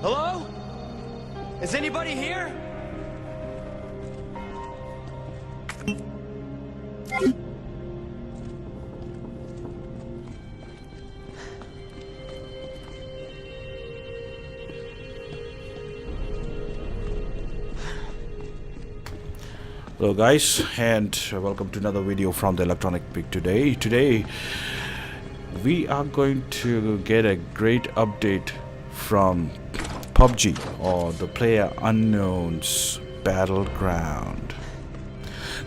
Hello? Is anybody here? Hello guys, and welcome to another video from the Electronic Pig today. Today we are going to get a great update from PUBG, or the Player Unknown's Battleground.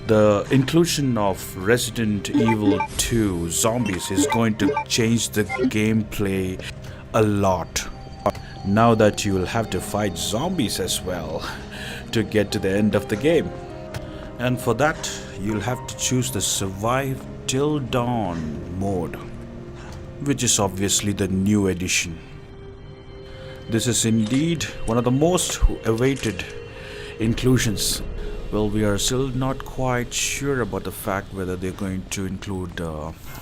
The inclusion of Resident Evil 2 Zombies is going to change the gameplay a lot. Now that you will have to fight zombies as well to get to the end of the game. And for that, you'll have to choose the Survive Till Dawn mode, which is obviously the new edition. This is indeed one of the most awaited inclusions. Well, we are still not quite sure about the fact whether they're going to include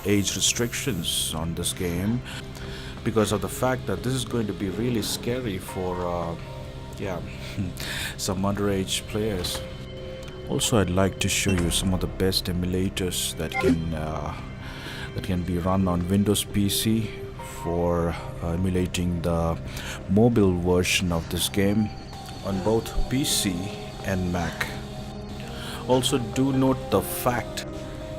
age restrictions on this game, because of the fact that this is going to be really scary for some underage players. Also, I'd like to show you some of the best emulators that can be run on Windows PC for emulating the mobile version of this game on both PC and Mac. Also, do note the fact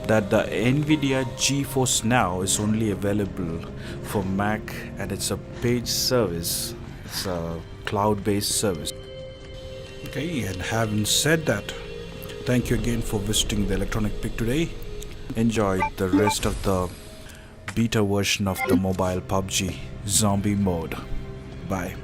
that the Nvidia GeForce Now is only available for Mac, and it's a paid service. It's a cloud-based service. Okay, and having said that, thank you again for visiting the Electronic Pig today. Enjoy the rest of the beta version of the mobile PUBG zombie mode. Bye.